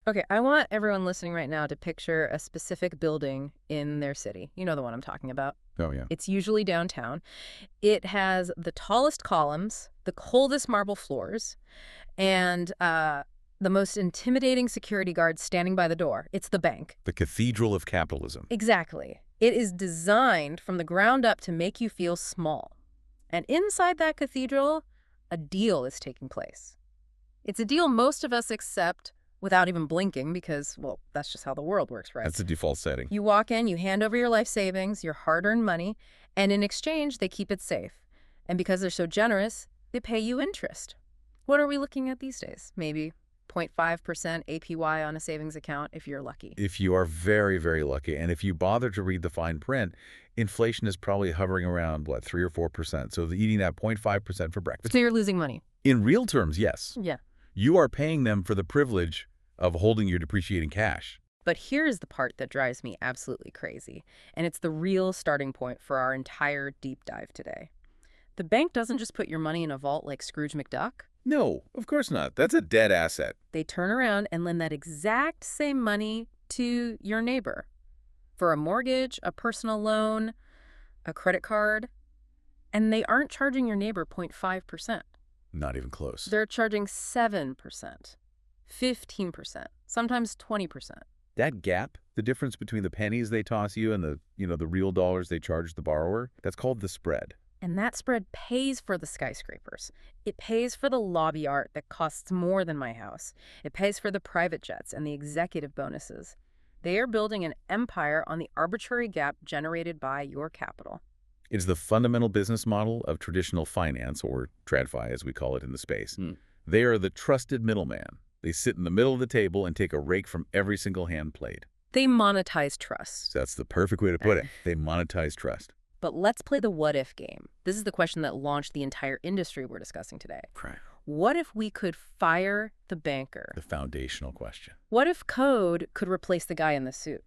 Okay, I want everyone listening right now to picture a specific building in their city. You know the one I'm talking about. Oh, yeah. It's usually downtown. It has the tallest columns, the coldest marble floors, and the most intimidating security guards standing by the door. It's the bank. The cathedral of capitalism. Exactly. It is designed from the ground up to make you feel small. And inside that cathedral, a deal is taking place. It's a deal most of us accept without even blinking because, well, that's just how the world works, right? That's the default setting. You walk in, you hand over your life savings, your hard-earned money, and in exchange, they keep it safe. And because they're so generous, they pay you interest. What are we looking at these days? Maybe 0.5% APY on a savings account if you're lucky. If you are very, very lucky, and if you bother to read the fine print, inflation is probably hovering around, what, 3 or 4%. So eating that 0.5% for breakfast. So you're losing money. In real terms, yes. Yeah. You are paying them for the privilege of holding your depreciating cash. But here's the part that drives me absolutely crazy, and it's the real starting point for our entire deep dive today. The bank doesn't just put your money in a vault like Scrooge McDuck. No, of course not. That's a dead asset. They turn around and lend that exact same money to your neighbor for a mortgage, a personal loan, a credit card, and they aren't charging your neighbor 0.5%. Not even close. They're charging 7%, 15%, sometimes 20%. That gap, the difference between the pennies they toss you and the real dollars they charge the borrower, that's called the spread. And that spread pays for the skyscrapers. It pays for the lobby art that costs more than my house. It pays for the private jets and the executive bonuses. They are building an empire on the arbitrary gap generated by your capital. It's the fundamental business model of traditional finance, or TradFi as we call it in the space. They are the trusted middleman. They sit in the middle of the table and take a rake from every single hand played. They monetize trust. That's the perfect way to put it. They monetize trust. But let's play the what-if game. This is the question that launched the entire industry we're discussing today. Right. What if we could fire the banker? The foundational question. What if code could replace the guy in the suit?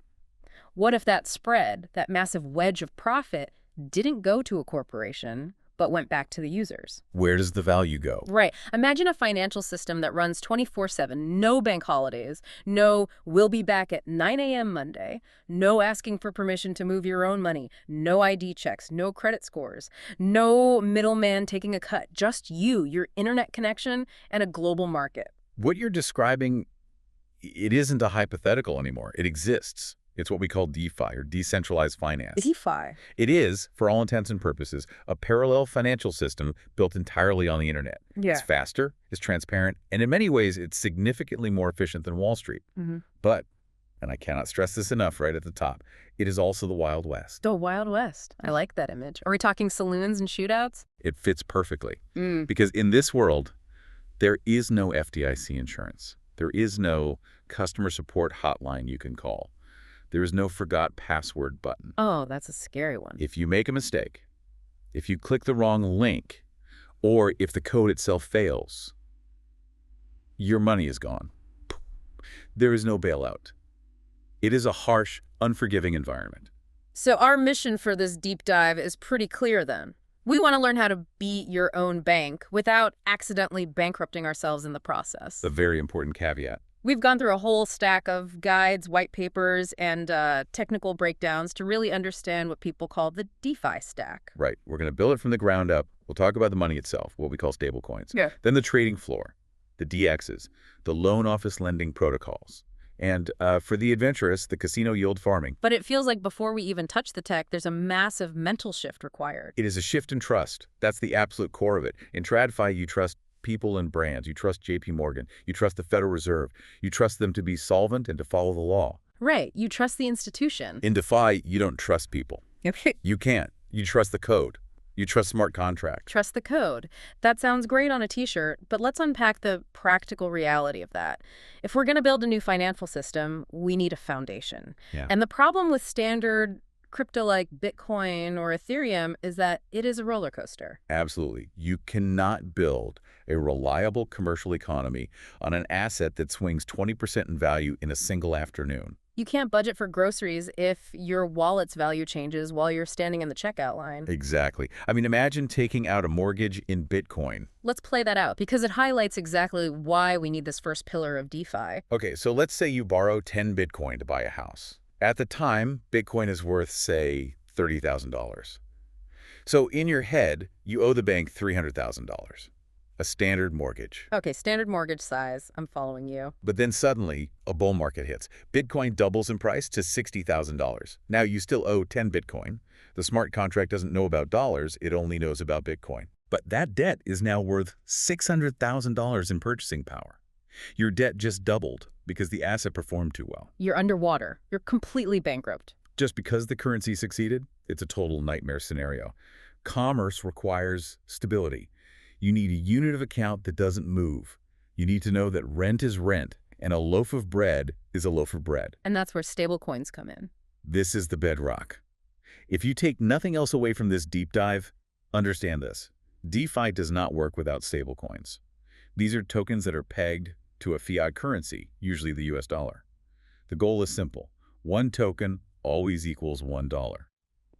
What if that spread, that massive wedge of profit, didn't go to a corporation, but went back to the users? Where does the value go? Right. Imagine a financial system that runs 24/7, no bank holidays, no we'll be back at 9 a.m. Monday, no asking for permission to move your own money, no ID checks, no credit scores, no middleman taking a cut, just you, your internet connection, and a global market. What you're describing, it isn't a hypothetical anymore. It exists. It's what we call DeFi, or Decentralized Finance. DeFi. It is, for all intents and purposes, a parallel financial system built entirely on the internet. Yeah. It's faster, it's transparent, and in many ways, it's significantly more efficient than Wall Street. But, and I cannot stress this enough right at the top, it is also the Wild West. The Wild West. I like that image. Are we talking saloons and shootouts? It fits perfectly. Because in this world, there is no FDIC insurance. There is no customer support hotline you can call. There is no forgot password button. Oh, that's a scary one. If you make a mistake, if you click the wrong link, or if the code itself fails, your money is gone. There is no bailout. It is a harsh, unforgiving environment. So our mission for this deep dive is pretty clear then. We want to learn how to be your own bank without accidentally bankrupting ourselves in the process. A very important caveat. We've gone through a whole stack of guides, white papers, and technical breakdowns to really understand what people call the DeFi stack. Right. We're going to build it from the ground up. We'll talk about the money itself, what we call stablecoins. Yeah. Then the trading floor, the DEXs, the loan office lending protocols. And for the adventurous, the casino yield farming. But it feels like before we even touch the tech, there's a massive mental shift required. It is a shift in trust. That's the absolute core of it. In TradFi, you trust people and brands. You trust JP Morgan. You trust the Federal Reserve. You trust them to be solvent and to follow the law. Right. You trust the institution. In DeFi, you don't trust people. You can't. You trust the code. You trust smart contracts. Trust the code. That sounds great on a t-shirt, but let's unpack the practical reality of that. If we're going to build a new financial system, we need a foundation. Yeah. And the problem with standard crypto like Bitcoin or Ethereum is that it is a roller coaster. Absolutely. You cannot build a reliable commercial economy on an asset that swings 20% in value in a single afternoon. You can't budget for groceries if your wallet's value changes while you're standing in the checkout line. Exactly. I mean, imagine taking out a mortgage in Bitcoin. Let's play that out because it highlights exactly why we need this first pillar of DeFi. Okay, so let's say you borrow 10 Bitcoin to buy a house. At the time, Bitcoin is worth, say, $30,000. So in your head, you owe the bank $300,000, a standard mortgage. Okay, standard mortgage size. I'm following you. But then suddenly, a bull market hits. Bitcoin doubles in price to $60,000. Now you still owe 10 Bitcoin. The smart contract doesn't know about dollars, it only knows about Bitcoin. But that debt is now worth $600,000 in purchasing power. Your debt just doubled because the asset performed too well. You're underwater. You're completely bankrupt. Just because the currency succeeded, it's a total nightmare scenario. Commerce requires stability. You need a unit of account that doesn't move. You need to know that rent is rent, and a loaf of bread is a loaf of bread. And that's where stablecoins come in. This is the bedrock. If you take nothing else away from this deep dive, understand this. DeFi does not work without stablecoins. These are tokens that are pegged to a fiat currency, usually the US dollar. The goal is simple. One token always equals $1.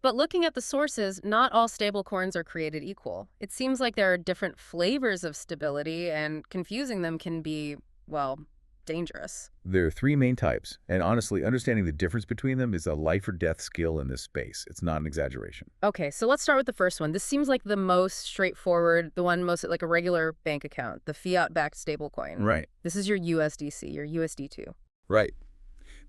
But looking at the sources, not all stablecoins are created equal. It seems like there are different flavors of stability, and confusing them can be, well, dangerous. There are three main types, and honestly, understanding the difference between them is a life or death skill in this space. It's not an exaggeration. Okay, so let's start with the first one. This seems like the most straightforward, the one most like a regular bank account, the fiat-backed stablecoin. Right. This is your USDC, your USD2. Right.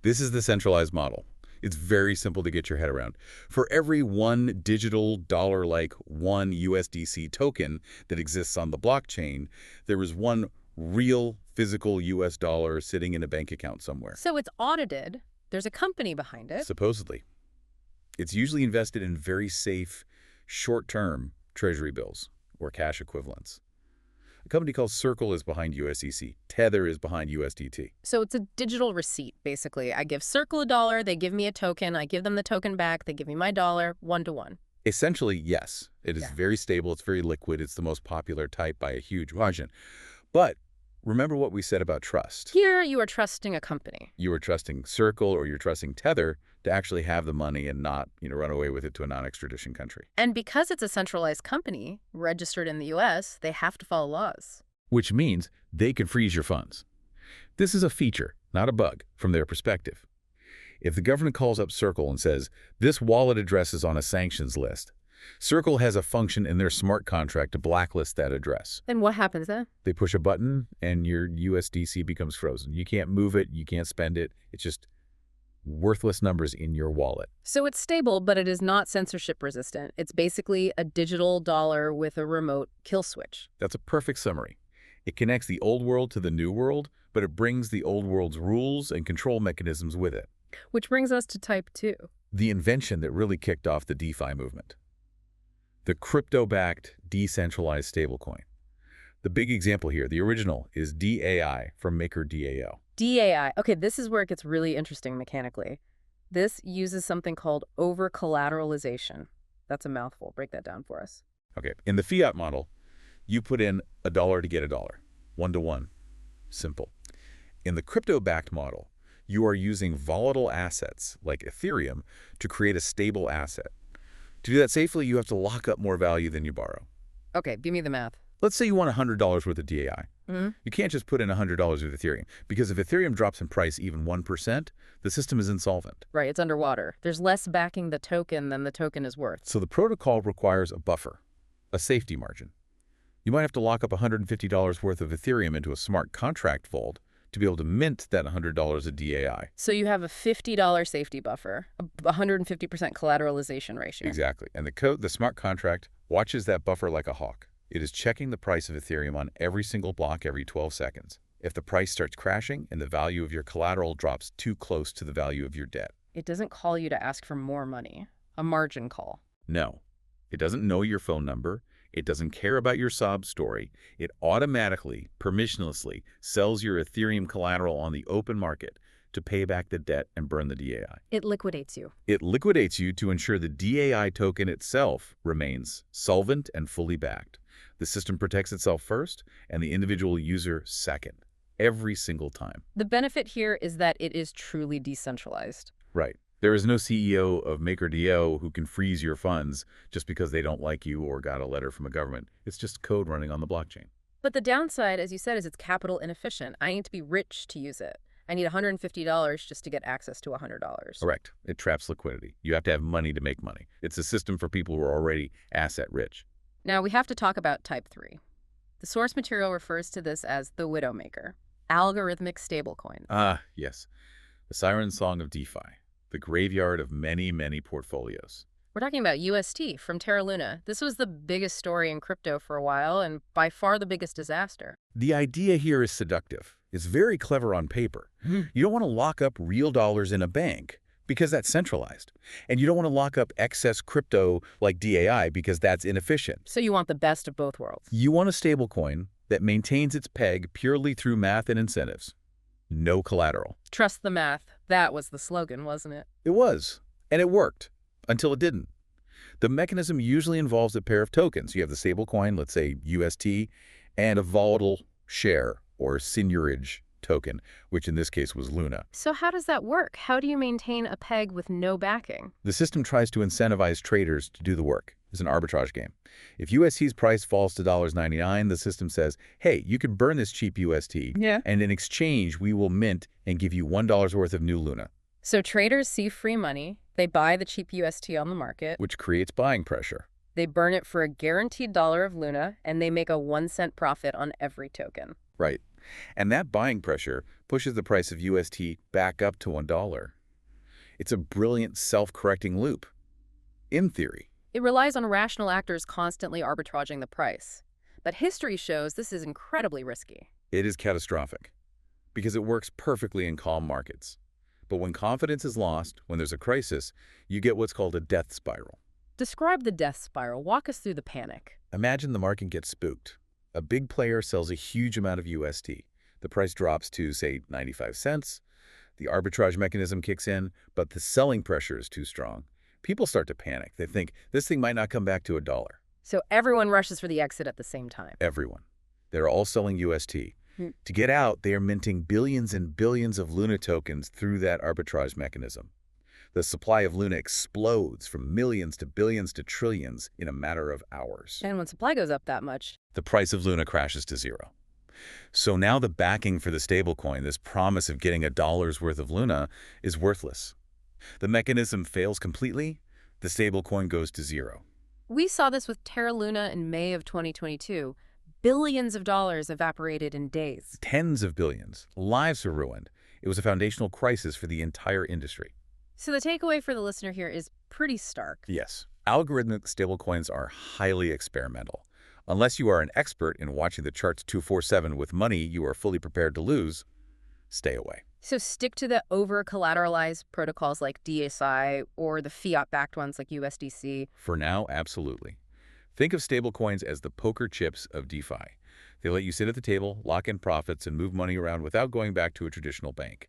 This is the centralized model. It's very simple to get your head around. For every one digital dollar-like one USDC token that exists on the blockchain, there is one real physical US dollar sitting in a bank account somewhere. So it's audited. There's a company behind it. Supposedly. It's usually invested in very safe, short-term treasury bills or cash equivalents. A company called Circle is behind USDC. Tether is behind USDT. So it's a digital receipt, basically. I give Circle a dollar, they give me a token, I give them the token back, they give me my dollar, one-to-one. Essentially, yes. It is very stable, it's very liquid, it's the most popular type by a huge margin. But remember what we said about trust. Here, you are trusting a company. You are trusting Circle or you're trusting Tether to actually have the money and not, run away with it to a non-extradition country. And because it's a centralized company, registered in the US, they have to follow laws. Which means they can freeze your funds. This is a feature, not a bug, from their perspective. If the government calls up Circle and says, this wallet address is on a sanctions list, Circle has a function in their smart contract to blacklist that address. Then what happens then? They push a button and your USDC becomes frozen. You can't move it, you can't spend it. It's just worthless numbers in your wallet. So it's stable, but it is not censorship resistant. It's basically a digital dollar with a remote kill switch. That's a perfect summary. It connects the old world to the new world, but it brings the old world's rules and control mechanisms with it. Which brings us to type 2. The invention that really kicked off the DeFi movement. The crypto-backed decentralized stablecoin. The big example here, the original, is DAI from maker DAO. DAI. Okay, this is where it gets really interesting mechanically. This uses something called over-collateralization. That's a mouthful. Break that down for us. Okay, in the fiat model, you put in $1 to get $1, one-to-one. Simple. In the crypto-backed model, you are using volatile assets like Ethereum to create a stable asset. To do that safely, you have to lock up more value than you borrow. Okay, give me the math. Let's say you want $100 worth of DAI. Mm-hmm. You can't just put in $100 of Ethereum, because if Ethereum drops in price even 1%, the system is insolvent. Right, it's underwater. There's less backing the token than the token is worth. So the protocol requires a buffer, a safety margin. You might have to lock up $150 worth of Ethereum into a smart contract vault to be able to mint that $100 of DAI. So you have a $50 safety buffer, a 150% collateralization ratio. Exactly. And the smart contract watches that buffer like a hawk. It is checking the price of Ethereum on every single block every 12 seconds. If the price starts crashing and the value of your collateral drops too close to the value of your debt. It doesn't call you to ask for more money. A margin call. No. It doesn't know your phone number. It doesn't care about your sob story. It automatically, permissionlessly, sells your Ethereum collateral on the open market to pay back the debt and burn the DAI. It liquidates you. It liquidates you to ensure the DAI token itself remains solvent and fully backed. The system protects itself first and the individual user second. every single time. The benefit here is that it is truly decentralized. Right. There is no CEO of MakerDAO who can freeze your funds just because they don't like you or got a letter from a government. It's just code running on the blockchain. But the downside, as you said, is it's capital inefficient. I need to be rich to use it. I need $150 just to get access to $100. Correct. It traps liquidity. You have to have money to make money. It's a system for people who are already asset rich. Now, we have to talk about Type 3. The source material refers to this as the Widowmaker, algorithmic stablecoin. Ah, yes. The siren song of DeFi, the graveyard of many, many portfolios. We're talking about UST from Terra Luna. This was the biggest story in crypto for a while and by far the biggest disaster. The idea here is seductive. It's very clever on paper. You don't want to lock up real dollars in a bank because that's centralized. And you don't want to lock up excess crypto like DAI because that's inefficient. So you want the best of both worlds. You want a stablecoin that maintains its peg purely through math and incentives. No collateral. Trust the math. That was the slogan, wasn't it? It was. And it worked. Until it didn't. The mechanism usually involves a pair of tokens. You have the stablecoin, let's say UST, and a volatile share or seigniorage token, which in this case was Luna. So how does that work? How do you maintain a peg with no backing? The system tries to incentivize traders to do the work. It's an arbitrage game. If UST's price falls to $99, the system says, hey, you can burn this cheap UST, and in exchange, we will mint and give you $1 worth of new Luna. So traders see free money, they buy the cheap UST on the market, which creates buying pressure. They burn it for a guaranteed $1 of Luna, and they make a 1-cent profit on every token. Right. And that buying pressure pushes the price of UST back up to $1. It's a brilliant self-correcting loop. In theory. It relies on rational actors constantly arbitraging the price. But history shows this is incredibly risky. It is catastrophic because it works perfectly in calm markets. But when confidence is lost, when there's a crisis, you get what's called a death spiral. Describe the death spiral. Walk us through the panic. Imagine the market gets spooked. A big player sells a huge amount of UST. The price drops to, say, 95 cents. The arbitrage mechanism kicks in, but the selling pressure is too strong. People start to panic. They think this thing might not come back to $1. So everyone rushes for the exit at the same time. Everyone. They're all selling UST. To get out, they are minting billions and billions of Luna tokens through that arbitrage mechanism. The supply of Luna explodes from millions to billions to trillions in a matter of hours. And when supply goes up that much, the price of Luna crashes to zero. So now the backing for the stablecoin, this promise of getting $1 worth of Luna, is worthless. The mechanism fails completely, the stablecoin goes to zero. We saw this with Terra Luna in May of 2022. Billions of dollars evaporated in days. Tens of billions. Lives were ruined. It was a foundational crisis for the entire industry. So the takeaway for the listener here is pretty stark. Yes. Algorithmic stablecoins are highly experimental. Unless you are an expert in watching the charts 247 with money you are fully prepared to lose, stay away. So stick to the over-collateralized protocols like DSI or the fiat-backed ones like USDC. For now, absolutely. Think of stablecoins as the poker chips of DeFi. They let you sit at the table, lock in profits, and move money around without going back to a traditional bank.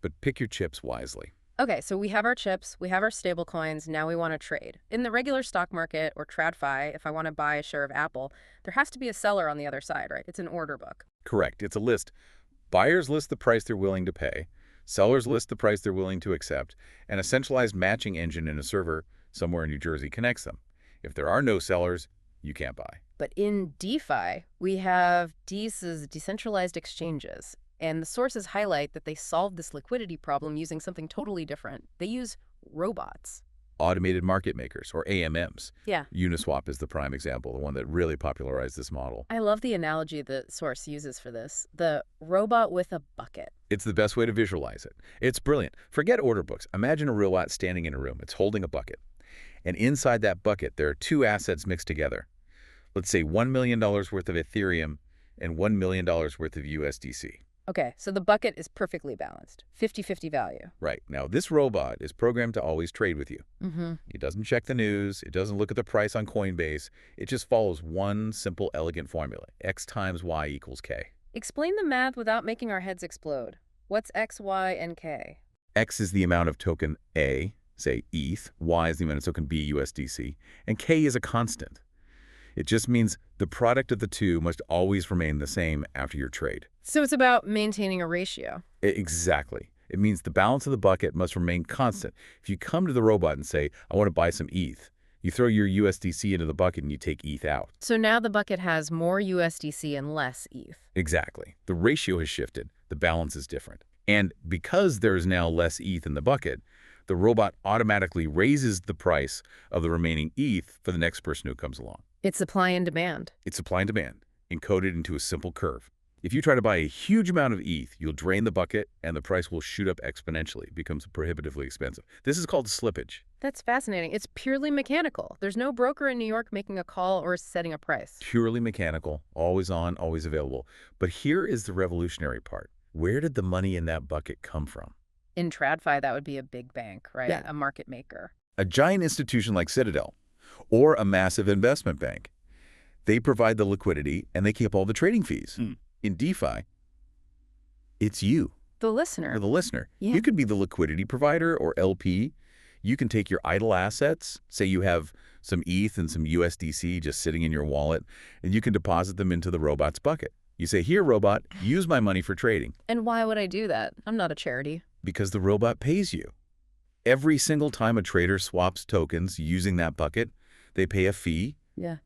But pick your chips wisely. Okay, so we have our chips, we have our stablecoins, now we want to trade. In the regular stock market or TradFi, if I want to buy a share of Apple, there has to be a seller on the other side, right? It's an order book. Correct. It's a list. Buyers list the price they're willing to pay. Sellers list the price they're willing to accept. And a centralized matching engine in a server somewhere in New Jersey connects them. If there are no sellers, you can't buy. But in DeFi, we have DEXs, decentralized exchanges. And the sources highlight that they solved this liquidity problem using something totally different. They use robots. Automated market makers, or AMMs. Yeah. Uniswap is the prime example, the one that really popularized this model. I love the analogy the source uses for this. The robot with a bucket. It's the best way to visualize it. It's brilliant. Forget order books. Imagine a robot standing in a room. It's holding a bucket. And inside that bucket, there are two assets mixed together. Let's say $1 million worth of Ethereum and $1 million worth of USDC. Okay, so the bucket is perfectly balanced, 50-50 value. Right. Now, this robot is programmed to always trade with you. It doesn't check the news. It doesn't look at the price on Coinbase. It just follows one simple, elegant formula. X times Y equals K. Explain the math without making our heads explode. What's X, Y, and K? X is the amount of token A, say ETH. Y is the amount of token B, USDC. And K is a constant. It just means the product of the two must always remain the same after your trade. So it's about maintaining a ratio. Exactly. It means the balance of the bucket must remain constant. If you come to the robot and say, I want to buy some ETH, you throw your USDC into the bucket and you take ETH out. So now the bucket has more USDC and less ETH. Exactly. The ratio has shifted. The balance is different. And because there is now less ETH in the bucket, the robot automatically raises the price of the remaining ETH for the next person who comes along. It's supply and demand. It's supply and demand, encoded into a simple curve. If you try to buy a huge amount of ETH, you'll drain the bucket and the price will shoot up exponentially. It becomes prohibitively expensive. This is called slippage. That's fascinating. It's purely mechanical. There's no broker in New York making a call or setting a price. Purely mechanical, always on, always available. But here is the revolutionary part. Where did the money in that bucket come from? In TradFi, that would be a big bank, right? Yeah. A market maker. A giant institution like Citadel or a massive investment bank. They provide the liquidity and they keep all the trading fees. In DeFi, it's you. The listener. Or the listener. Yeah. You could be the liquidity provider or LP. You can take your idle assets, say you have some ETH and some USDC just sitting in your wallet, and you can deposit them into the robot's bucket. You say, here, robot, use my money for trading. And why would I do that? I'm not a charity. Because the robot pays you. Every single time a trader swaps tokens using that bucket, they pay a fee,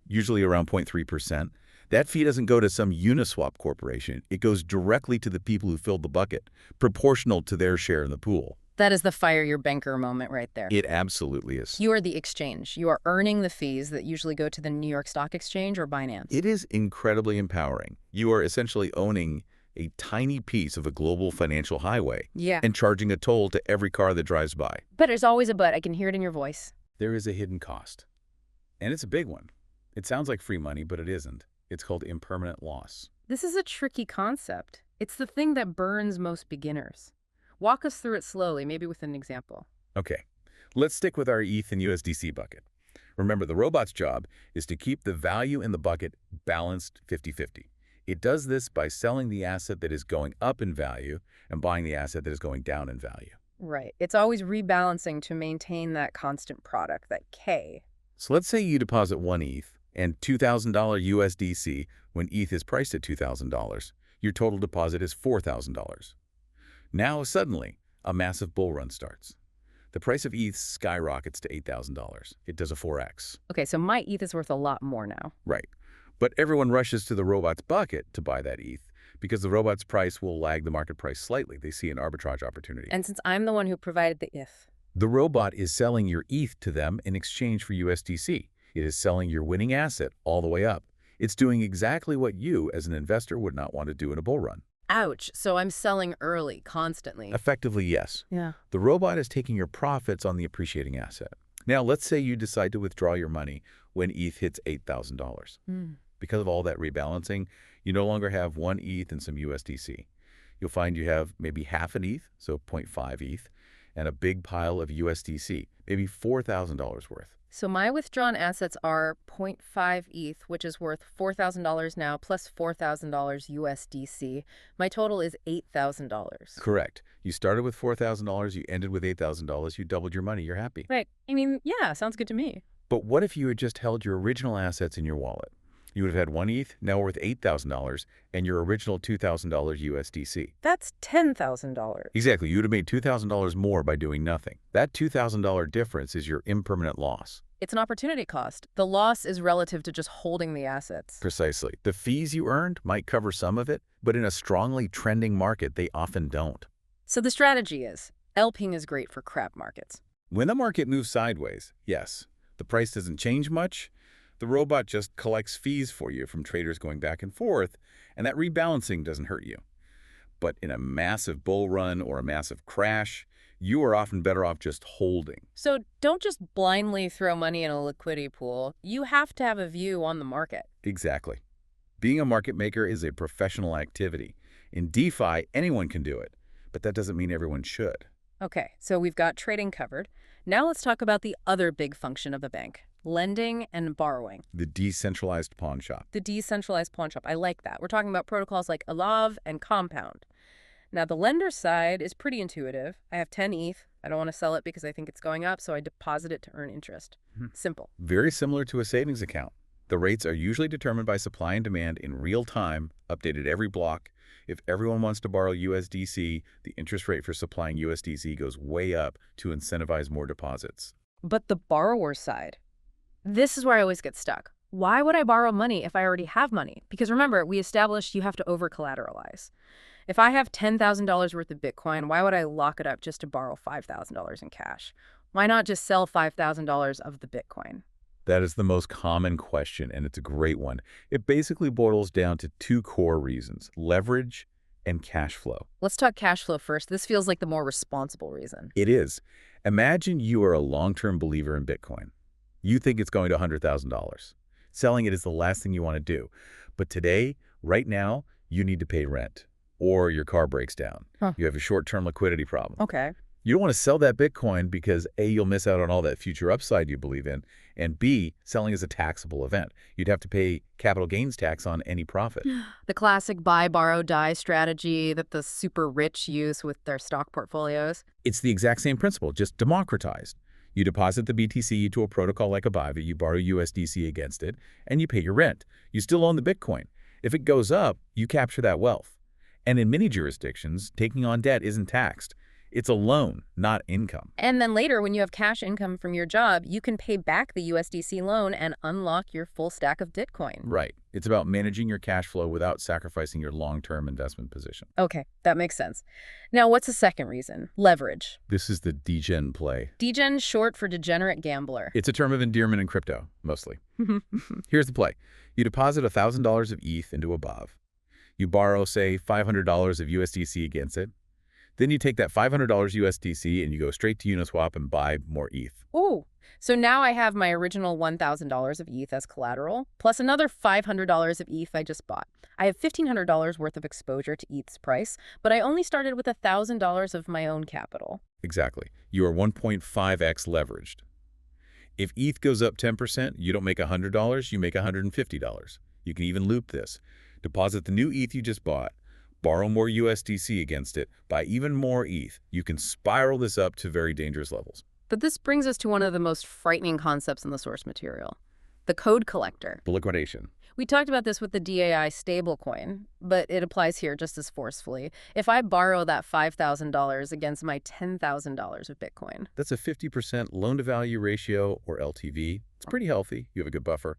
usually around 0.3%. That fee doesn't go to some Uniswap corporation. It goes directly to the people who filled the bucket, proportional to their share in the pool. That is the fire your banker moment right there. It absolutely is. You are the exchange. You are earning the fees that usually go to the New York Stock Exchange or Binance. It is incredibly empowering. You are essentially owning a tiny piece of a global financial highway and charging a toll to every car that drives by. But there's always a but. I can hear it in your voice. There is a hidden cost. And it's a big one. It sounds like free money, but it isn't. It's called impermanent loss. This is a tricky concept. It's the thing that burns most beginners. Walk us through it slowly, maybe with an example. Okay, let's stick with our ETH and USDC bucket. Remember, the robot's job is to keep the value in the bucket balanced 50-50. It does this by selling the asset that is going up in value and buying the asset that is going down in value. Right. It's always rebalancing to maintain that constant product, that K. So let's say you deposit 1 ETH and $2,000 USDC when ETH is priced at $2,000. Your total deposit is $4,000. Now, suddenly, a massive bull run starts. The price of ETH skyrockets to $8,000. It does a 4x. Okay, so my ETH is worth a lot more now. Right. But everyone rushes to the robot's bucket to buy that ETH because the robot's price will lag the market price slightly. They see an arbitrage opportunity. And since I'm the one who provided the if, the robot is selling your ETH to them in exchange for USDC. It is selling your winning asset all the way up. It's doing exactly what you, as an investor, would not want to do in a bull run. Ouch. So I'm selling early, constantly. Effectively, yes. Yeah. The robot is taking your profits on the appreciating asset. Now, let's say you decide to withdraw your money when ETH hits $8,000. Because of all that rebalancing, you no longer have 1 ETH and some USDC. You'll find you have maybe half an ETH, so 0.5 ETH, and a big pile of USDC, maybe $4,000 worth. So my withdrawn assets are 0.5 ETH, which is worth $4,000 now, plus $4,000 USDC. My total is $8,000. Correct. You started with $4,000, you ended with $8,000, you doubled your money, you're happy. Right. I mean, yeah, sounds good to me. But what if you had just held your original assets in your wallet? You would have had 1 ETH, now worth $8,000, and your original $2,000 USDC. That's $10,000. Exactly. You would have made $2,000 more by doing nothing. That $2,000 difference is your impermanent loss. It's an opportunity cost. The loss is relative to just holding the assets. Precisely. The fees you earned might cover some of it, but in a strongly trending market, they often don't. So the strategy is, LPing is great for crap markets. When the market moves sideways, yes, the price doesn't change much. The robot just collects fees for you from traders going back and forth, and that rebalancing doesn't hurt you. But in a massive bull run or a massive crash, you are often better off just holding. So don't just blindly throw money in a liquidity pool. You have to have a view on the market. Exactly. Being a market maker is a professional activity. In DeFi, anyone can do it, but that doesn't mean everyone should. Okay, so we've got trading covered. Now let's talk about the other big function of a bank. Lending and borrowing. The decentralized pawn shop. The decentralized pawn shop. I like that. We're talking about protocols like Alav and Compound. Now, the lender side is pretty intuitive. I have 10 ETH. I don't want to sell it because I think it's going up, so I deposit it to earn interest. Simple. Very similar to a savings account. The rates are usually determined by supply and demand in real time, updated every block. If everyone wants to borrow USDC, the interest rate for supplying USDC goes way up to incentivize more deposits. But the borrower side, this is where I always get stuck. Why would I borrow money if I already have money? Because remember, we established you have to over-collateralize. If I have $10,000 worth of Bitcoin, why would I lock it up just to borrow $5,000 in cash? Why not just sell $5,000 of the Bitcoin? That is the most common question, and it's a great one. It basically boils down to two core reasons: leverage and cash flow. Let's talk cash flow first. This feels like the more responsible reason. It is. Imagine you are a long-term believer in Bitcoin. You think it's going to $100,000. Selling it is the last thing you want to do. But today, right now, you need to pay rent, or your car breaks down. You have a short-term liquidity problem. Okay. You don't want to sell that Bitcoin because A, you'll miss out on all that future upside you believe in, and B, selling is a taxable event. You'd have to pay capital gains tax on any profit. The classic buy, borrow, die strategy that the super rich use with their stock portfolios. It's the exact same principle, just democratized. You deposit the BTC to a protocol like Abiva, you borrow USDC against it, and you pay your rent. You still own the Bitcoin. If it goes up, you capture that wealth. And in many jurisdictions, taking on debt isn't taxed. It's a loan, not income. And then later, when you have cash income from your job, you can pay back the USDC loan and unlock your full stack of Bitcoin. Right. It's about managing your cash flow without sacrificing your long-term investment position. Okay, that makes sense. Now, what's the second reason? Leverage. This is the degen play. Degen, short for degenerate gambler. It's a term of endearment in crypto, mostly. Here's the play. You deposit $1,000 of ETH into Abiva. You borrow, say, $500 of USDC against it. Then you take that $500 USDC and you go straight to Uniswap and buy more ETH. Ooh, so now I have my original $1,000 of ETH as collateral, plus another $500 of ETH I just bought. I have $1,500 worth of exposure to ETH's price, but I only started with $1,000 of my own capital. Exactly. You are 1.5x leveraged. If ETH goes up 10%, you don't make $100, you make $150. You can even loop this. Deposit the new ETH you just bought, borrow more USDC against it, buy even more ETH. You can spiral this up to very dangerous levels. But this brings us to one of the most frightening concepts in the source material, the code collector. The liquidation. We talked about this with the DAI stablecoin, but it applies here just as forcefully. If I borrow that $5,000 against my $10,000 of Bitcoin. That's a 50% loan-to-value ratio, or LTV. It's pretty healthy. You have a good buffer.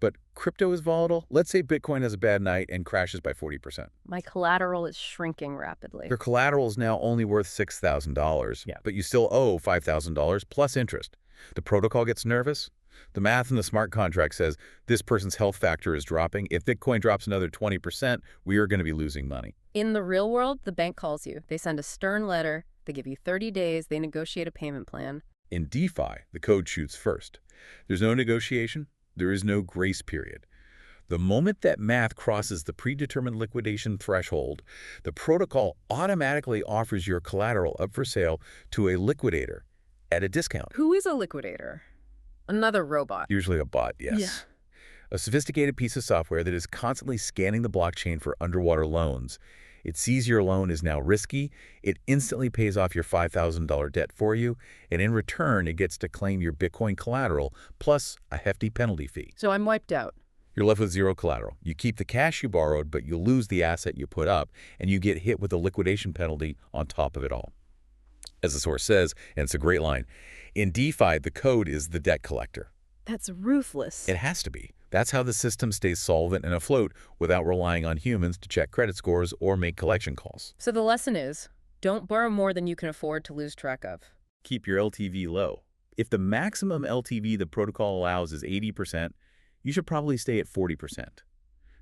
But crypto is volatile. Let's say Bitcoin has a bad night and crashes by 40%. My collateral is shrinking rapidly. Your collateral is now only worth $6,000, but you still owe $5,000 plus interest. The protocol gets nervous. The math in the smart contract says this person's health factor is dropping. If Bitcoin drops another 20%, we are going to be losing money. In the real world, the bank calls you. They send a stern letter. They give you 30 days. They negotiate a payment plan. In DeFi, the code shoots first. There's no negotiation. There is no grace period. The moment that math crosses the predetermined liquidation threshold, the protocol automatically offers your collateral up for sale to a liquidator at a discount. Who is a liquidator? Another robot. Usually a bot, yes. Yeah. A sophisticated piece of software that is constantly scanning the blockchain for underwater loans. It sees your loan is now risky, it instantly pays off your $5,000 debt for you, and in return, it gets to claim your Bitcoin collateral, plus a hefty penalty fee. So I'm wiped out. You're left with zero collateral. You keep the cash you borrowed, but you lose the asset you put up, and you get hit with a liquidation penalty on top of it all. As the source says, and it's a great line, in DeFi, the code is the debt collector. That's ruthless. It has to be. That's how the system stays solvent and afloat without relying on humans to check credit scores or make collection calls. So the lesson is, don't borrow more than you can afford to lose track of. Keep your LTV low. If the maximum LTV the protocol allows is 80%, you should probably stay at 40%.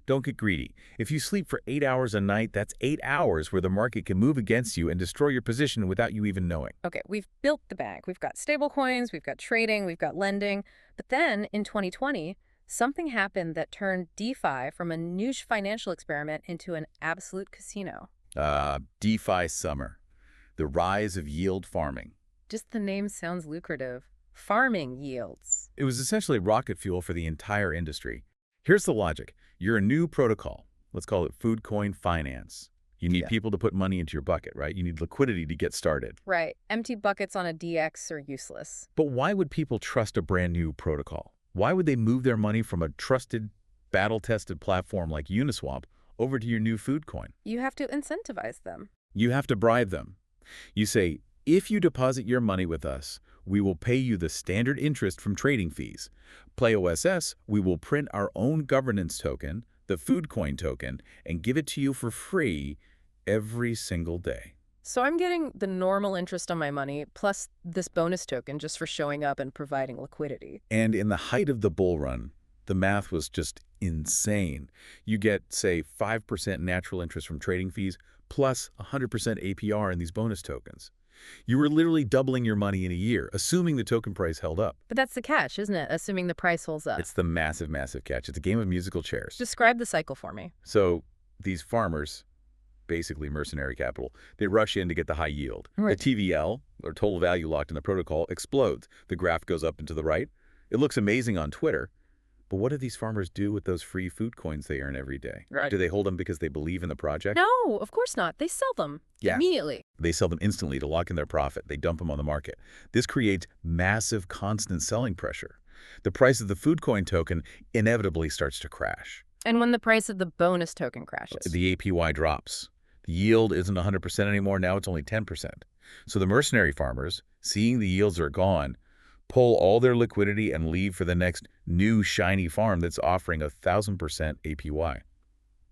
Don't get greedy. If you sleep for 8 hours a night, that's 8 hours where the market can move against you and destroy your position without you even knowing. Okay, we've built the bank. We've got stablecoins, we've got trading, we've got lending. But then in 2020, something happened that turned DeFi from a niche financial experiment into an absolute casino. DeFi summer. The rise of yield farming. Just the name sounds lucrative. Farming yields. It was essentially rocket fuel for the entire industry. Here's the logic. You're a new protocol. Let's call it food coin finance. You need people to put money into your bucket, right? You need liquidity to get started. Right. Empty buckets on a DEX are useless. But why would people trust a brand new protocol? Why would they move their money from a trusted, battle-tested platform like Uniswap over to your new food coin? You have to incentivize them. You have to bribe them. You say, if you deposit your money with us, we will pay you the standard interest from trading fees. Play OSS, we will print our own governance token, the food coin token, and give it to you for free every single day. So I'm getting the normal interest on my money, plus this bonus token just for showing up and providing liquidity. And in the height of the bull run, the math was just insane. You get, say, 5% natural interest from trading fees, plus 100% APR in these bonus tokens. You were literally doubling your money in a year, assuming the token price held up. But that's the catch, isn't it? Assuming the price holds up. It's the massive, massive catch. It's a game of musical chairs. Describe the cycle for me. So these farmers, basically mercenary capital, they rush in to get the high yield. Right. The TVL, or total value locked in the protocol, explodes. The graph goes up and to the right. It looks amazing on Twitter. But what do these farmers do with those free food coins they earn every day? Right. Do they hold them because they believe in the project? No, of course not. They sell them immediately. They sell them instantly to lock in their profit. They dump them on the market. This creates massive constant selling pressure. The price of the food coin token inevitably starts to crash. And when the price of the bonus token crashes? The APY drops. The yield isn't 100% anymore. Now it's only 10%. So the mercenary farmers, seeing the yields are gone, pull all their liquidity and leave for the next new shiny farm that's offering 1,000% APY.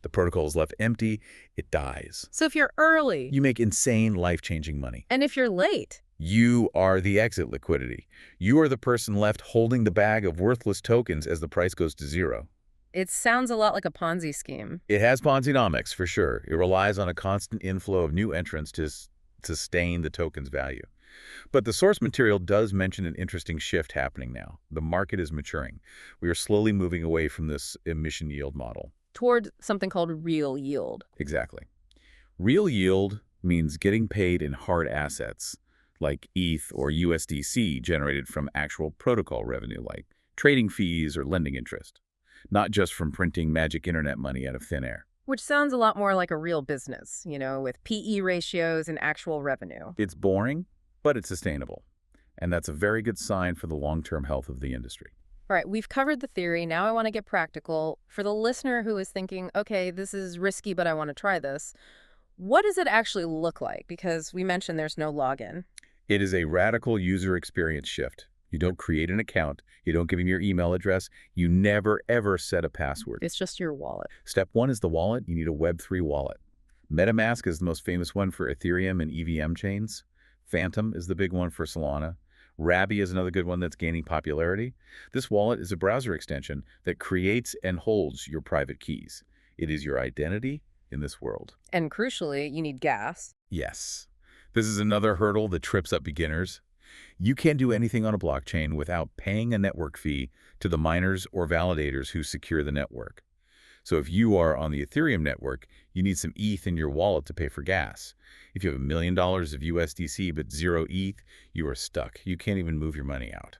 The protocol is left empty. It dies. So if you're early... You make insane, life-changing money. And if you're late... You are the exit liquidity. You are the person left holding the bag of worthless tokens as the price goes to zero. It sounds a lot like a Ponzi scheme. It has Ponzi-nomics, for sure. It relies on a constant inflow of new entrants to sustain the token's value. But the source material does mention an interesting shift happening now. The market is maturing. We are slowly moving away from this emission yield model. Toward something called real yield. Exactly. Real yield means getting paid in hard assets, like ETH or USDC generated from actual protocol revenue, like trading fees or lending interest, not just from printing magic internet money out of thin air. Which sounds a lot more like a real business, with PE ratios and actual revenue. It's boring, but it's sustainable. And that's a very good sign for the long-term health of the industry. All right, we've covered the theory. Now I want to get practical. For the listener who is thinking, okay, this is risky, but I want to try this, what does it actually look like? Because we mentioned there's no login. It is a radical user experience shift. You don't create an account. You don't give them your email address. You never, ever set a password. It's just your wallet. Step one is the wallet. You need a Web3 wallet. MetaMask is the most famous one for Ethereum and EVM chains. Phantom is the big one for Solana. Rabby is another good one that's gaining popularity. This wallet is a browser extension that creates and holds your private keys. It is your identity in this world. And crucially, you need gas. Yes. This is another hurdle that trips up beginners. You can't do anything on a blockchain without paying a network fee to the miners or validators who secure the network. So if you are on the Ethereum network, you need some ETH in your wallet to pay for gas. If you have $1 million of USDC but 0 ETH, you are stuck. You can't even move your money out.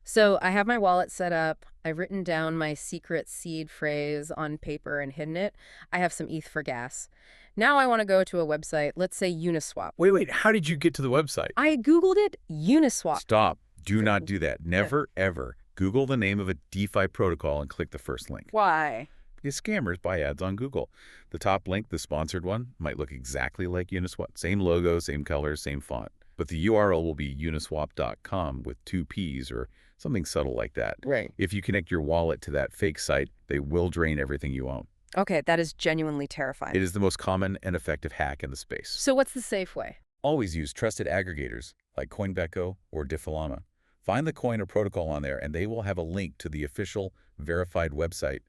So I have my wallet set up. I've written down my secret seed phrase on paper and hidden it. I have some ETH for gas. Now I want to go to a website, let's say Uniswap. Wait, how did you get to the website? I Googled it, Uniswap. Stop. Do not do that. Never, ever. Google the name of a DeFi protocol and click the first link. Why? Because scammers buy ads on Google. The top link, the sponsored one, might look exactly like Uniswap. Same logo, same colors, same font. But the URL will be uniswap.com with 2 Ps or something subtle like that. Right. If you connect your wallet to that fake site, they will drain everything you own. Okay, that is genuinely terrifying. It is the most common and effective hack in the space. So what's the safe way? Always use trusted aggregators like Coinbecco or Diffalama. Find the coin or protocol on there and they will have a link to the official verified website.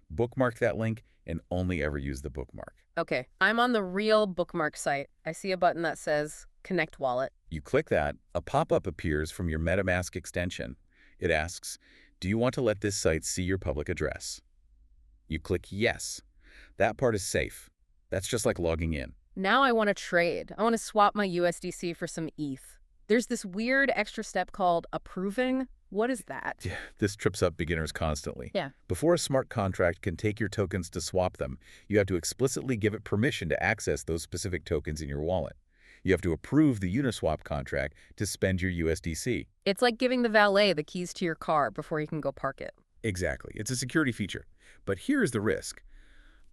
Bookmark that link and only ever use the bookmark. Okay, I'm on the real bookmark site. I see a button that says Connect Wallet. You click that, a pop-up appears from your MetaMask extension. It asks, do you want to let this site see your public address? You click yes. That part is safe. That's just like logging in. Now I want to trade. I want to swap my USDC for some ETH. There's this weird extra step called approving. What is that? Yeah, this trips up beginners constantly. Yeah. Before a smart contract can take your tokens to swap them, you have to explicitly give it permission to access those specific tokens in your wallet. You have to approve the Uniswap contract to spend your USDC. It's like giving the valet the keys to your car before you can go park it. Exactly. It's a security feature. But here's the risk.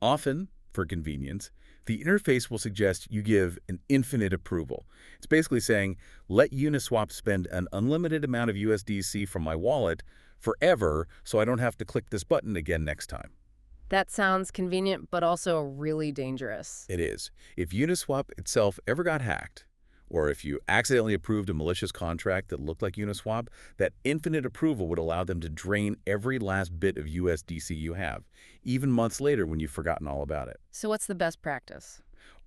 Often, for convenience, the interface will suggest you give an infinite approval. It's basically saying, let Uniswap spend an unlimited amount of USDC from my wallet forever so I don't have to click this button again next time. That sounds convenient, but also really dangerous. It is. If Uniswap itself ever got hacked, or if you accidentally approved a malicious contract that looked like Uniswap, that infinite approval would allow them to drain every last bit of USDC you have, even months later when you've forgotten all about it. So what's the best practice?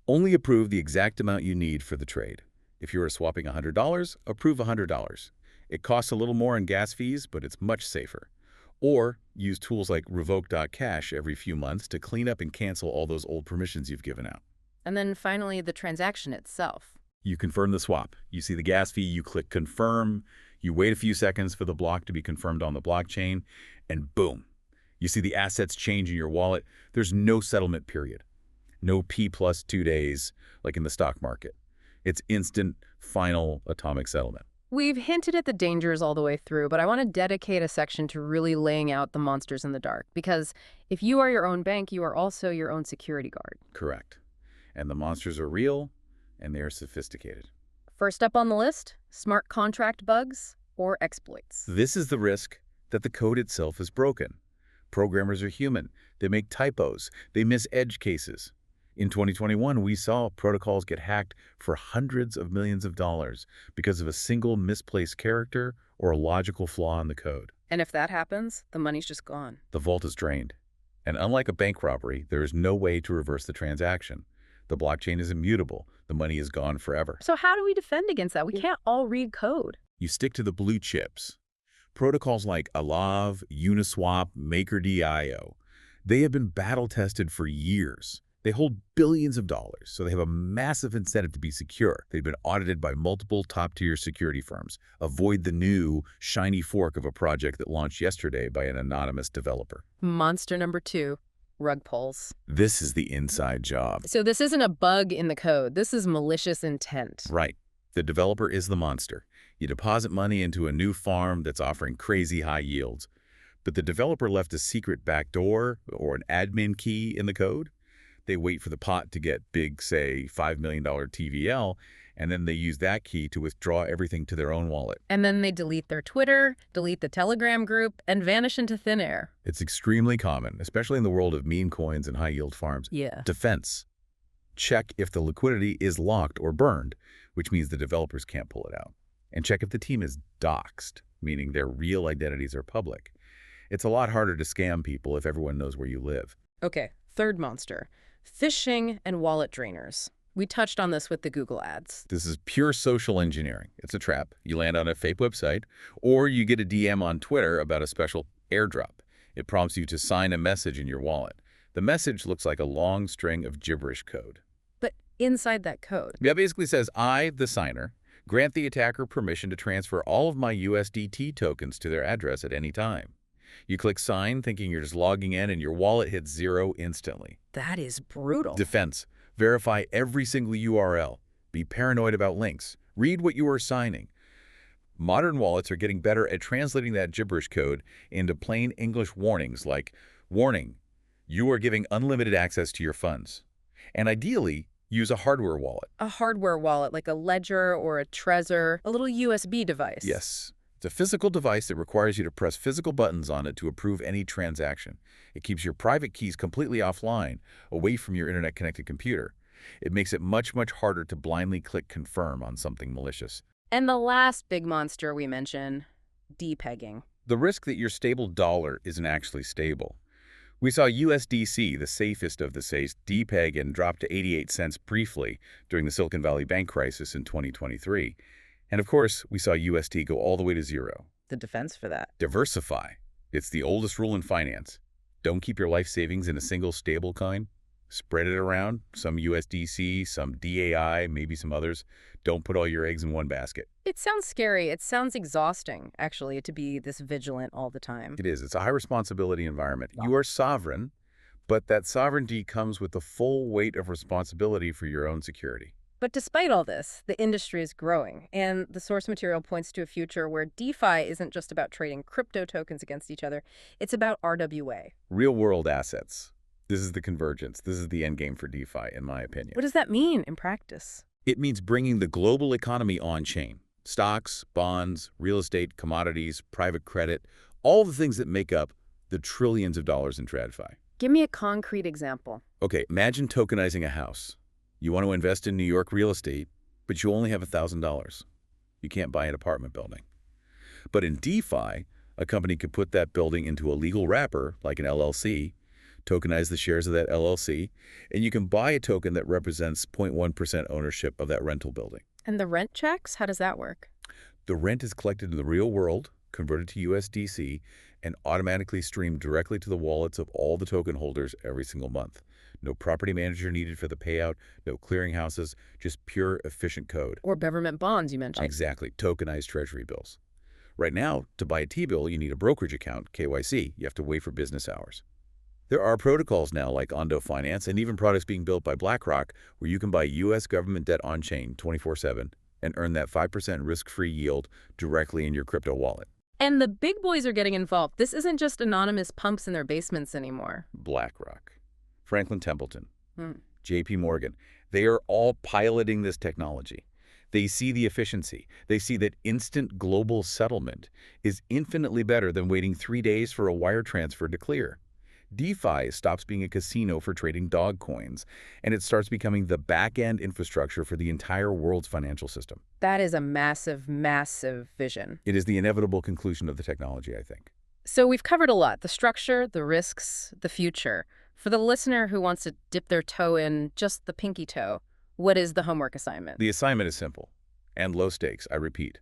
Only approve the exact amount you need for the trade. If you are swapping $100, approve $100. It costs a little more in gas fees, but it's much safer. Or use tools like revoke.cash every few months to clean up and cancel all those old permissions you've given out. And then finally, the transaction itself. You confirm the swap. You see the gas fee, you click confirm, you wait a few seconds for the block to be confirmed on the blockchain, and boom. You see the assets change in your wallet. There's no settlement period. No P+2 days like in the stock market. It's instant, final, atomic settlement. We've hinted at the dangers all the way through, but I want to dedicate a section to really laying out the monsters in the dark. Because if you are your own bank, you are also your own security guard. Correct. And the monsters are real, and they are sophisticated. First up on the list, smart contract bugs or exploits. This is the risk that the code itself is broken. Programmers are human. They make typos. They miss edge cases. In 2021, we saw protocols get hacked for hundreds of millions of dollars because of a single misplaced character or a logical flaw in the code. And if that happens, the money's just gone. The vault is drained. And unlike a bank robbery, there is no way to reverse the transaction. The blockchain is immutable. The money is gone forever. So how do we defend against that? We can't all read code. You stick to the blue chips. Protocols like Alav, Uniswap, MakerDAO, they have been battle-tested for years. They hold billions of dollars, so they have a massive incentive to be secure. They've been audited by multiple top-tier security firms. Avoid the new, shiny fork of a project that launched yesterday by an anonymous developer. Monster number 2, rug pulls. This is the inside job. So this isn't a bug in the code. This is malicious intent. Right. The developer is the monster. You deposit money into a new farm that's offering crazy high yields. But the developer left a secret backdoor or an admin key in the code. They wait for the pot to get big, say, $5 million TVL, and then they use that key to withdraw everything to their own wallet. And then they delete their Twitter, delete the Telegram group, and vanish into thin air. It's extremely common, especially in the world of meme coins and high-yield farms. Yeah. Defense. Check if the liquidity is locked or burned, which means the developers can't pull it out. And check if the team is doxed, meaning their real identities are public. It's a lot harder to scam people if everyone knows where you live. Okay, third monster. Phishing and wallet drainers. We touched on this with the Google ads. This is pure social engineering. It's a trap. You land on a fake website, or you get a DM on Twitter about a special airdrop. It prompts you to sign a message in your wallet. The message looks like a long string of gibberish code. But inside that code, It basically says, I, the signer, grant the attacker permission to transfer all of my USDT tokens to their address at any time. You click sign thinking you're just logging in and your wallet hits zero instantly. that is brutal. Defense. Verify every single URL. Be paranoid about links. Read what you are signing. Modern wallets are getting better at translating that gibberish code into plain English warnings like, warning, you are giving unlimited access to your funds. And ideally, use a hardware wallet. A hardware wallet like a Ledger or a Trezor, a little USB device. Yes. It's a physical device that requires you to press physical buttons on it to approve any transaction. It keeps your private keys completely offline, away from your internet-connected computer. It makes it much, much harder to blindly click confirm on something malicious. And the last big monster we mention, depegging. The risk that your stable dollar isn't actually stable. We saw USDC, the safest of the safe, depeg and drop to 88 cents briefly during the Silicon Valley bank crisis in 2023. And of course, we saw USD go all the way to zero. The defense for that. Diversify. It's the oldest rule in finance. Don't keep your life savings in a single stablecoin. Spread it around, some USDC, some DAI, maybe some others. Don't put all your eggs in one basket. It sounds scary. It sounds exhausting, actually, to be this vigilant all the time. It is. It's a high responsibility environment. You are sovereign, but that sovereignty comes with the full weight of responsibility for your own security. But despite all this, the industry is growing, and the source material points to a future where DeFi isn't just about trading crypto tokens against each other, it's about RWA. Real-world assets. This is the convergence. This is the end game for DeFi, in my opinion. What does that mean in practice? It means bringing the global economy on-chain. Stocks, bonds, real estate, commodities, private credit, all the things that make up the trillions of dollars in TradFi. Give me a concrete example. Okay, imagine tokenizing a house. You want to invest in New York real estate, but you only have $1,000. You can't buy an apartment building. But in DeFi, a company could put that building into a legal wrapper, like an LLC, tokenize the shares of that LLC, and you can buy a token that represents 0.1% ownership of that rental building. And the rent checks? How does that work? The rent is collected in the real world, converted to USDC, and automatically streamed directly to the wallets of all the token holders every single month. No property manager needed for the payout, no clearinghouses, just pure, efficient code. Or government bonds, you mentioned. Exactly, tokenized treasury bills. Right now, to buy a T-bill, you need a brokerage account, KYC. You have to wait for business hours. There are protocols now like Ondo Finance and even products being built by BlackRock where you can buy U.S. government debt on-chain 24/7 and earn that 5% risk-free yield directly in your crypto wallet. And the big boys are getting involved. This isn't just anonymous pumps in their basements anymore. BlackRock, Franklin Templeton, Hmm. JP Morgan, they are all piloting this technology. They see the efficiency. They see that instant global settlement is infinitely better than waiting 3 days for a wire transfer to clear. DeFi stops being a casino for trading dog coins, and it starts becoming the back-end infrastructure for the entire world's financial system. That is a massive, massive vision. It is the inevitable conclusion of the technology, I think. So we've covered a lot: the structure, the risks, the future. For the listener who wants to dip their toe in, just the pinky toe, what is the homework assignment? The assignment is simple and low stakes, I repeat.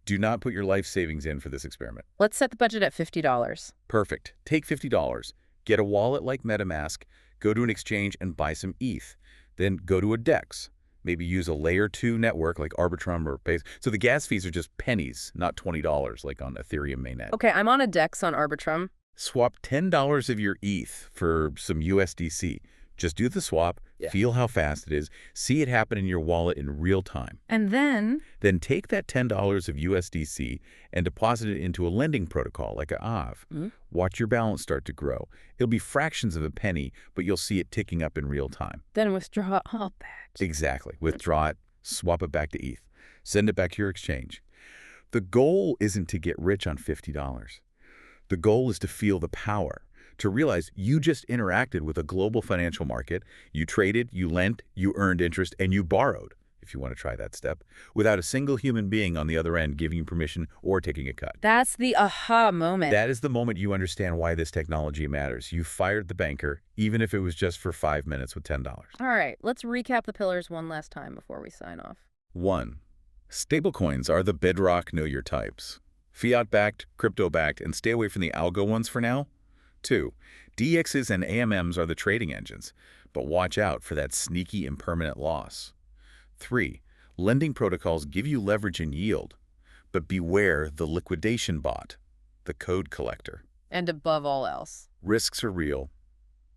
Do not put your life savings in for this experiment. Let's set the budget at $50. Perfect. Take $50. Get a wallet like MetaMask, go to an exchange and buy some ETH. Then go to a DEX. Maybe use a layer 2 network like Arbitrum or Base. So the gas fees are just pennies, not $20 like on Ethereum mainnet. Okay, I'm on a DEX on Arbitrum. Swap $10 of your ETH for some USDC. Just do the swap, feel how fast it is, see it happen in your wallet in real time. And then take that $10 of USDC and deposit it into a lending protocol like a AAV. Watch your balance start to grow. It'll be fractions of a penny, but you'll see it ticking up in real time. Then withdraw all that. Exactly. Withdraw it, swap it back to ETH, send it back to your exchange. The goal isn't to get rich on $50. The goal is to feel the power, to realize you just interacted with a global financial market, you traded, you lent, you earned interest, and you borrowed, if you want to try that step, without a single human being on the other end giving you permission or taking a cut. That's the aha moment. That is the moment you understand why this technology matters. You fired the banker, even if it was just for 5 minutes with $10. All right, let's recap the pillars one last time before we sign off. 1. Stablecoins are the bedrock know your types. Fiat-backed, crypto-backed, and stay away from the algo ones for now. 2. DEXs and AMMs are the trading engines, but watch out for that sneaky impermanent loss. 3. Lending protocols give you leverage and yield, but beware the liquidation bot, the code collector. And above all else, Risks are real.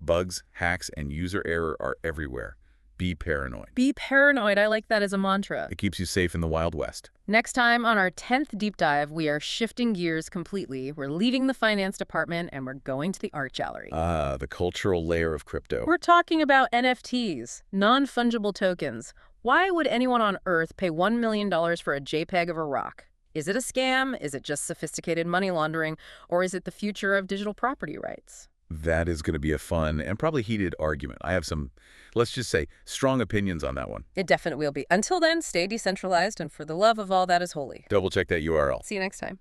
Bugs, hacks, and user error are everywhere. Be paranoid. be paranoid. I like that as a mantra. It keeps you safe in the Wild West. Next time on our 10th deep dive, we are shifting gears completely. We're leaving the finance department and we're going to the art gallery. The cultural layer of crypto. We're talking about NFTs, non-fungible tokens. Why would anyone on Earth pay $1 million for a JPEG of a rock? Is it a scam? Is it just sophisticated money laundering? Or is it the future of digital property rights? That is going to be a fun and probably heated argument. I have some, let's just say, strong opinions on that one. It definitely will be. Until then, stay decentralized and for the love of all that is holy. Double check that URL. See you next time.